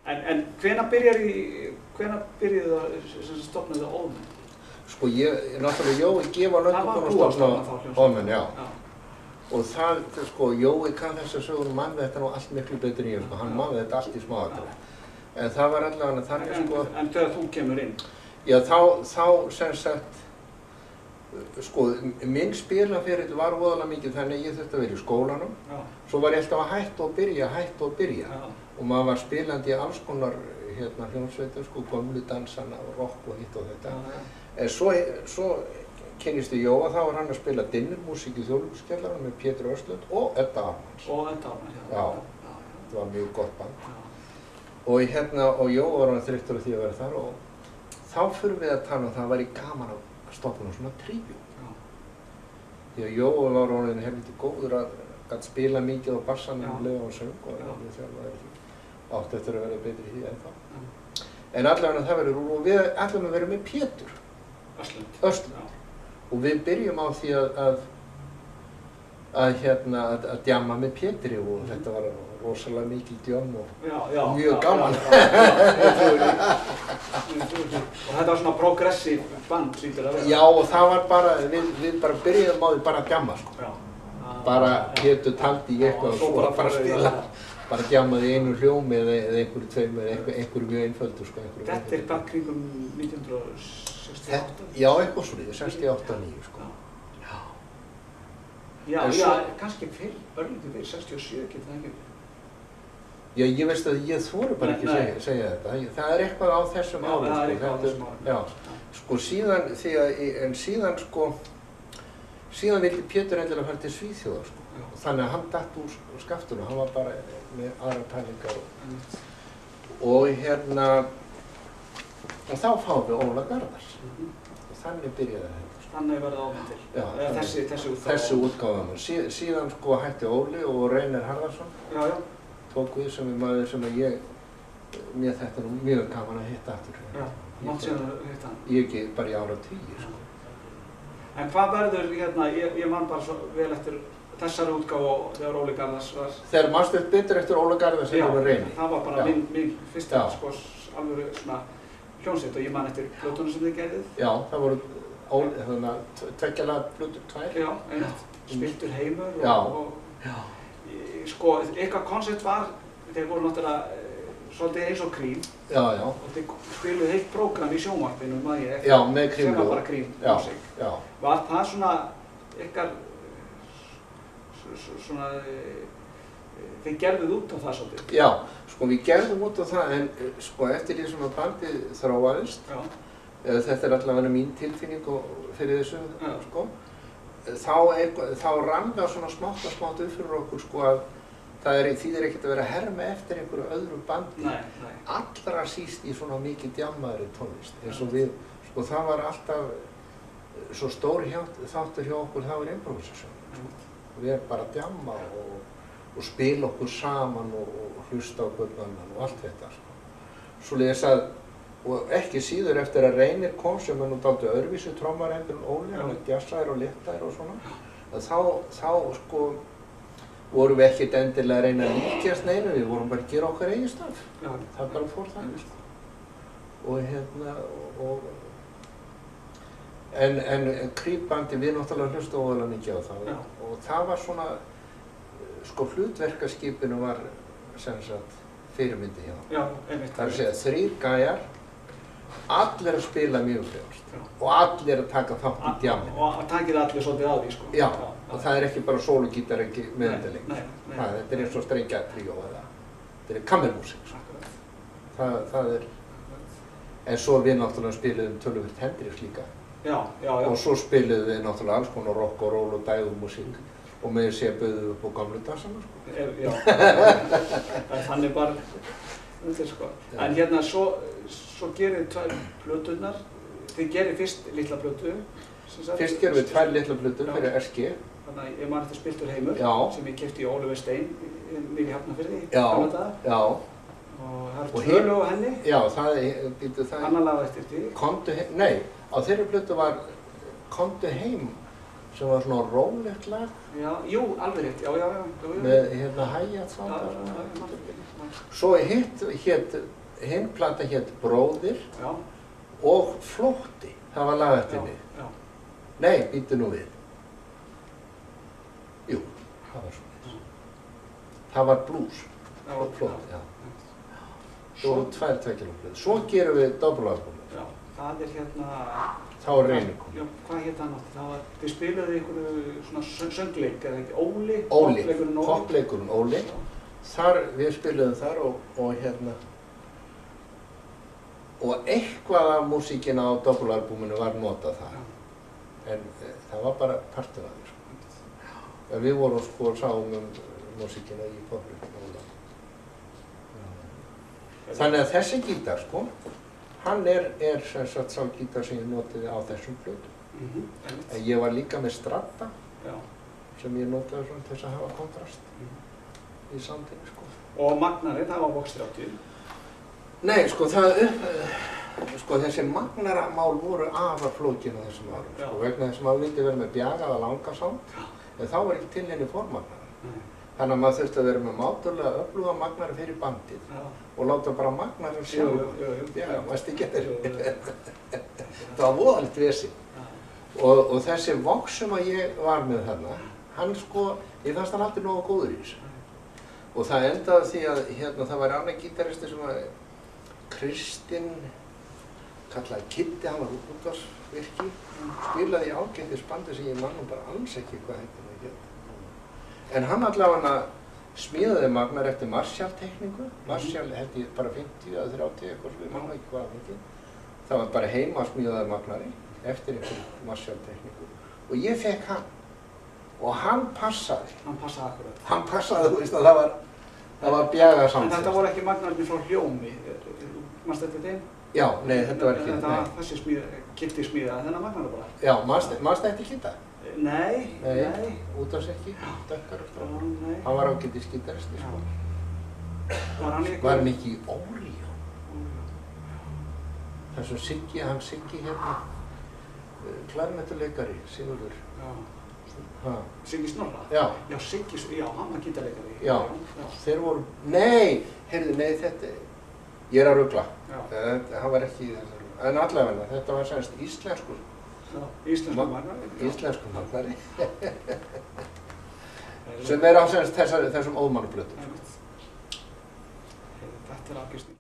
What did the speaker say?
En hvenær byrjuðu það sem stofnuðu Óðmenn? Sko náttúrulega Jói gefa löngu búinn að stofna Óðmenn, já. Og það, sko, Jói kann þessa sögur mann þetta nú allt miklu betur en ég, sko, hann mann þetta allt í smáatriði. En það var allavega þannig, sko... En þegar þú kemur inn? Já, þá sem sagt, sko, minn spilaferill var voðalega mikið þannig að ég þurfti að vera í skólanum. Svo var ég alltaf að hætta og byrja. Og maður var spilandi í alls konar, hljómsveitar, sko, gömlu dansana og rock og hitt og þetta. En svo kynnist ég Jóa, þá var hann að spila dinnermúsík í Þjóðleikhúskjallaranum með Pétur Östlund og Edda Ármanns. Og Edda Ármanns, já. Það var mjög gott band. Og Jóa var hann þreyttur á því að vera þar og þá förum við að tala um það væri gaman að stofna svona tríó. Því að Jóa var orðinn helviti góður að spila mikið á bassanum leið og söng og ég þjálfaði átti eftir að vera betri í því en þá. En allavega það verður og við ætlum að vera með Pétur Östlund. Og við byrjum á því að djamma með Pétri og þetta var rosalega mikil djam og mjög gaman. Og þetta var svona progressive band, hlýtur að vera? Já, og það var bara, við bara byrjuðum á því bara að djamma, sko. Bara Pétur taldi ég eitthvað og svo bara spila. Bara djammaði í einu hljómi eða einhverju tveim eða einhverju mjög einföldu, sko. Þetta bara kringum 1968? Já, eitthvað svona, 68-69, sko. Já, kannski fyrr, örlítið fyrr, 67, getur það ekki? Já, ég veist að ég þori bara ekki að segja þetta. Það er eitthvað á þessum árum, sko. Já, það er eitthvað á þessum árum. Já, sko, síðan vildi Pétur endilega fara til Svíþjóðar, sko. Þannig að hann datt úr skaftunum, hann var bara með aðra pælingar og þá fáum við Óla Garðars og þannig byrjaði þetta. Þannig verði Óðmenn til? Já, þessi útgáfa. Síðan sko hætti Óli og Reynir Harðarsson tók við sem er maður sem mér þetta nú mjög gaman að hitta aftur. Já, mátt síðan að hitta hann? Ég ekki bara í áratugi, sko. En hvað verður ég man bara svo vel eftir þessari útgáfu þegar Óli Garðars var... Þegar mannstu eftir betur eftir Óla Garðars sem var Reyni? Já, það var bara mín fyrsta sko alveg svona hljómsveit og ég man eftir plötunum sem þið gerðið. Já, það voru tveggjalega plötur, tvær. Já, einmitt. Spiltur heimur og sko, eitthvað koncept var, þeir voru náttúrulega svolítið eins og Cream. Já, já. Og þeir spiluðu heilt prógram í sjónvarpinu, maður ég eftir. Já, með Cream. Sem var bara Cream músík. Já. Var það svona ykkar svona, þið gerðuð út á það svolítið? Já, sko við gerðum út á það en sko eftir því sem að bandið þróaðist, þetta er allavega mín tilfinning fyrir þessu, sko, þá rann það svona smátt upp fyrir okkur sko að það þýðir ekkert að vera að herma eftir einhverju öðru bandi, allra síst í svona mikið djammaðri tónlist, eins og við, sko það var alltaf svo stór þáttur hjá okkur, það var improvisation, sko. Við erum bara að djamma og spila okkur saman og hlusta á hvern annan og allt þetta, sko. Svoleiðis að, og ekki síður eftir að Reynir kom sem er nú dálítið öðruvísi trommar en Óli, hann er jazzaður og léttaður og svona, að þá sko vorum við ekkert endilega að reyna að líkjast neinu, við vorum bara að gera okkar eigin starf. Það bara fór þannig, sko. Og En Cream-bandi, við náttúrulega hlusta óðurlega mikið á það og það var svona, sko hlutverkaskipinu var sem sagt fyrirmyndi hjá. Já, einmitt. Það er að segja 3 gæjar, allir að spila mjög frjálst og allir að taka þátt í djamminu. Og takið allir svolítið á því, sko. Já, og það er ekki bara sólogítar, ekki meðendaleg. Þetta er eins og strengjatrió eða þetta er kammermúsík, sko. Það er, en svo við náttúrulega spiluðum töluvert Hendrix líka. Já. Og svo spiluðum við náttúrulega alls konar rock og roll og dægurmúsík og með þess að buðum upp á gamlu dansana, sko. Já, það er þannig bara, sko. En svo gerir þið 2 plöturnar, þið gerir fyrst litla plötu. Fyrst gerum við 2 litla plötur fyrir SG. Þannig að ég man eftir Spiltur heimur, sem ég keypti í Oliver Stein, nýri Hafnarfirði, gamla daga. Já. Og það er 2 lög á henni. Já, það Annar lag eftir því. Komdu heim, nei, á þeirri plötu var Komdu heim sem var svona rólegt lag. Já, jú, alveg rétt, já. Með hi-hat þangað. Svo hinn plata hét Bróðir og Flótti. Það var lag eftir mig. Nei, býttu nú við. Jú, það var svona. Það var blues. Flótti, já. Svo 2 tvekkiluplötur. Svo gerum við double-albumið. Já, það er Þá er Reynir komið. Já, hvað hétt hann átti? Það var, þið spilaðu einhverju svona söngleik, eða ekki? Óli? Poppleikurinn Óli. Þar, við spilaðum þar og eitthvað af músíkina á double-albuminu var notað þar. En það var bara partur af því, sko. Við vorum sko sáum músíkina í poppleikurinn Óla. Þannig að þessi gítar, sko, hann er sem sagt sá gítar sem ég notaði á þessum plötum. En ég var líka með Strata sem ég notaði svona til þess að hafa kontrast í soundinu, sko. Og magnarinn, það var Vox 30? Nei, sko, þessi magnaramál voru afar flókin á þessum árum, sko, vegna þess að maður vildi vera með bjagaða langa sound, en þá var ekki til henni formagnara. Þannig að maður þurfti að vera með mátulega öfluga magnara fyrir bandið og láta bara magnara sjálf. Já, veist ekki þetta. Það var voðalegt vesen. Og þessi Vox sem að ég var með þarna, hann sko, ég fannst hann aldrei nógu góður í þessu. Og það endaði því að það var annar gítaristi sem var Kristinn, kallaði Kiddi, hann var útvarpsvirki, spilaði í ágætisbandi sem ég man nú bara alls ekki hvað heitir það geta. En hann allavega smíðaði magnar eftir Marshall-tekningu. Marshall held ég bara 50 eða 30 eitthvað, ég man ekki hvað mikið. Það var bara heima smíðaði magnari eftir einhverju Marshall-tekningu. Og ég fekk hann. Og hann passaði. Hann passaði akkurat. Hann passaði, þú veist að það var bjagað samt. En þetta voru ekki magnarnir frá Hljómi, mannstu eftir þeim? Já, nei, þetta var ekki. Þessi Kiddi smíðaði þennan magnara bara. Já, mannstu eftir Kidda? Nei. Útvarpsvirki, dökkar og strákur. Hann var ágætis gítaristi, sko. Var hann ekki í Óríón? Þessum Siggi klarnettuleikari, Sigurður. Siggi Snorra? Já. Já, hann var gítarleikari. Já, þeir voru, nei, þetta, ég er að rugla. Hann var ekki í þessari, en allavega, þetta var semst íslenskur. Íslensku magnari. Íslensku magnari. Sem er á þessum óðmannaplötum. Þetta er algjörst.